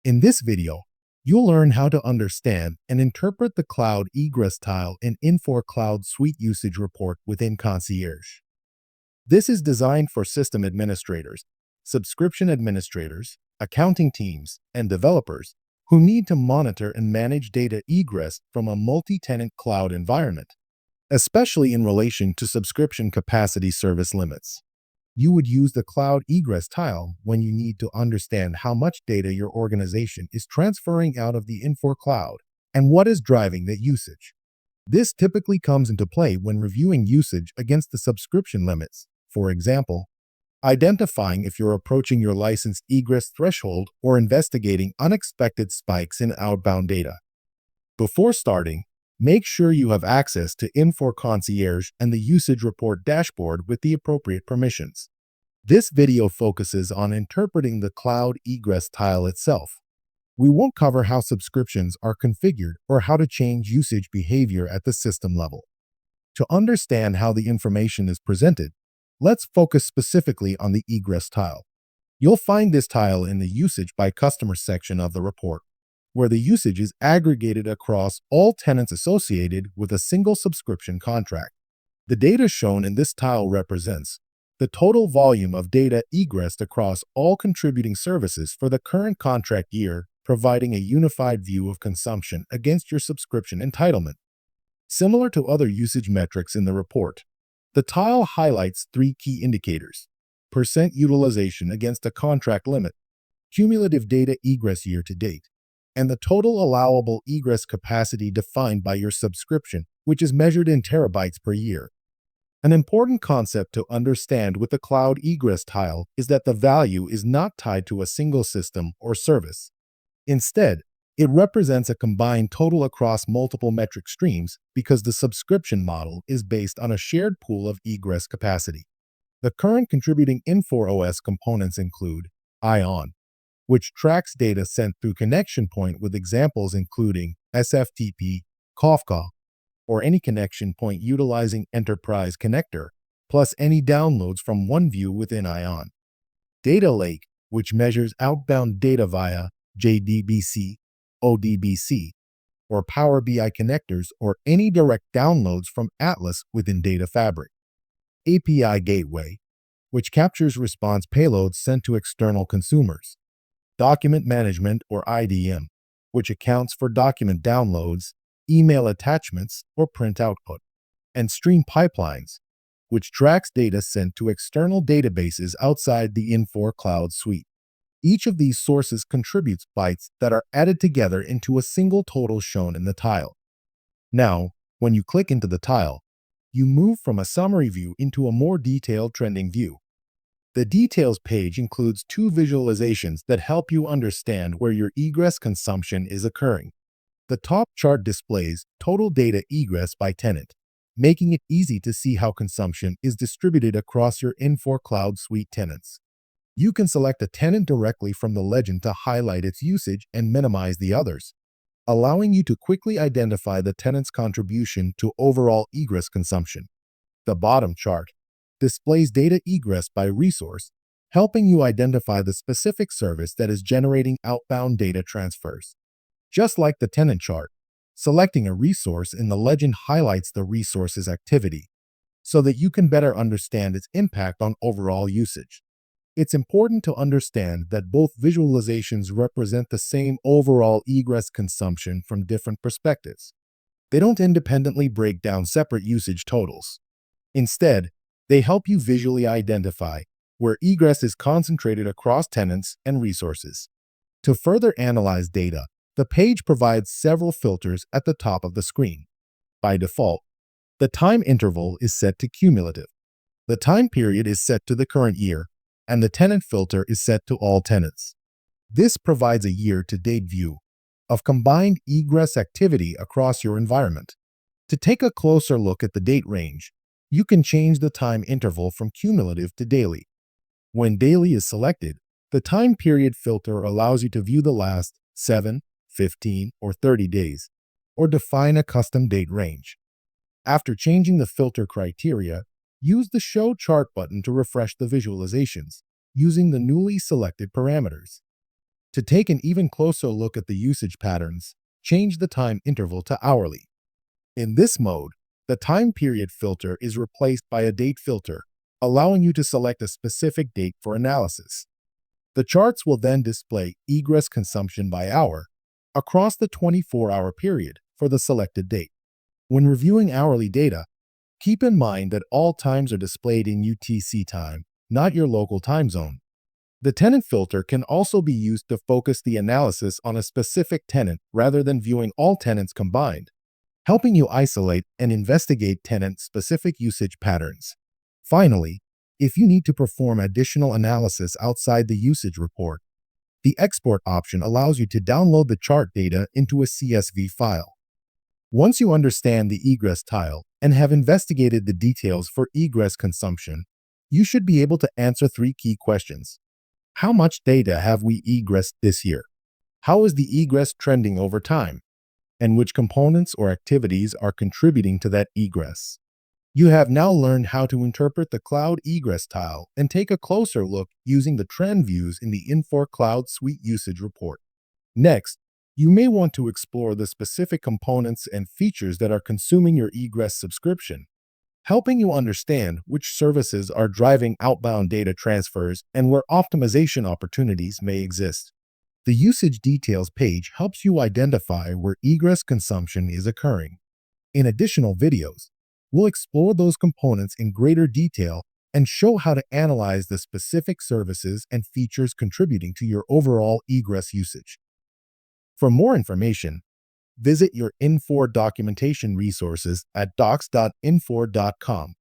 In this video, you'll learn how to understand and interpret the Cloud Egress tile in Infor CloudSuite Usage Report within Concierge. This is designed for system administrators, subscription administrators, accounting teams, and developers who need to monitor and manage data egress from a multi-tenant cloud environment, especially in relation to subscription capacity service limits. You would use the Cloud Egress tile when you need to understand how much data your organization is transferring out of the Infor Cloud and what is driving that usage. This typically comes into play when reviewing usage against the subscription limits. For example, identifying if you're approaching your licensed egress threshold or investigating unexpected spikes in outbound data. Before starting, make sure you have access to Infor Concierge and the Usage Report dashboard with the appropriate permissions. This video focuses on interpreting the Cloud Egress tile itself. We won't cover how subscriptions are configured or how to change usage behavior at the system level. To understand how the information is presented, let's focus specifically on the egress tile. You'll find this tile in the Usage by Customer section of the report, where the usage is aggregated across all tenants associated with a single subscription contract. The data shown in this tile represents the total volume of data egressed across all contributing services for the current contract year, providing a unified view of consumption against your subscription entitlement. Similar to other usage metrics in the report, the tile highlights three key indicators: percent utilization against a contract limit, cumulative data egress year to date, and the total allowable egress capacity defined by your subscription, which is measured in terabytes per year. An important concept to understand with the Cloud Egress tile is that the value is not tied to a single system or service. Instead, it represents a combined total across multiple metric streams because the subscription model is based on a shared pool of egress capacity. The current contributing Infor OS components include ION, which tracks data sent through connection point with examples including SFTP, Kafka, or any connection point utilizing Enterprise Connector, plus any downloads from one view within ION. Data Lake, which measures outbound data via JDBC, ODBC, or Power BI connectors or any direct downloads from Atlas within Data Fabric. API Gateway, which captures response payloads sent to external consumers. Document Management or IDM, which accounts for document downloads, email attachments, or print output. And Stream Pipelines, which tracks data sent to external databases outside the Infor CloudSuite. Each of these sources contributes bytes that are added together into a single total shown in the tile. Now, when you click into the tile, you move from a summary view into a more detailed trending view. The Details page includes two visualizations that help you understand where your egress consumption is occurring. The top chart displays total data egress by tenant, making it easy to see how consumption is distributed across your Infor CloudSuite tenants. You can select a tenant directly from the legend to highlight its usage and minimize the others, allowing you to quickly identify the tenant's contribution to overall egress consumption. The bottom chart displays data egress by resource, helping you identify the specific service that is generating outbound data transfers. Just like the tenant chart, selecting a resource in the legend highlights the resource's activity so that you can better understand its impact on overall usage. It's important to understand that both visualizations represent the same overall egress consumption from different perspectives. They don't independently break down separate usage totals. Instead, they help you visually identify where egress is concentrated across tenants and resources. To further analyze data, the page provides several filters at the top of the screen. By default, the time interval is set to cumulative. The time period is set to the current year, and the tenant filter is set to all tenants. This provides a year-to-date view of combined egress activity across your environment. To take a closer look at the date range, you can change the time interval from cumulative to daily. When daily is selected, the time period filter allows you to view the last 7, 15, or 30 days, or define a custom date range. After changing the filter criteria, use the Show Chart button to refresh the visualizations using the newly selected parameters. To take an even closer look at the usage patterns, change the time interval to hourly. In this mode, the time period filter is replaced by a date filter, allowing you to select a specific date for analysis. The charts will then display egress consumption by hour across the 24-hour period for the selected date. When reviewing hourly data, keep in mind that all times are displayed in UTC time, not your local time zone. The tenant filter can also be used to focus the analysis on a specific tenant rather than viewing all tenants combined, helping you isolate and investigate tenant-specific usage patterns. Finally, if you need to perform additional analysis outside the usage report, the export option allows you to download the chart data into a CSV file. Once you understand the egress tile and have investigated the details for egress consumption, you should be able to answer 3 key questions. How much data have we egressed this year? How is the egress trending over time? And which components or activities are contributing to that egress? You have now learned how to interpret the Cloud Egress tile and take a closer look using the trend views in the Infor CloudSuite Usage Report. Next, you may want to explore the specific components and features that are consuming your egress subscription, helping you understand which services are driving outbound data transfers and where optimization opportunities may exist. The Usage Details page helps you identify where egress consumption is occurring. In additional videos, we'll explore those components in greater detail and show how to analyze the specific services and features contributing to your overall egress usage. For more information, visit your Infor documentation resources at docs.infor.com.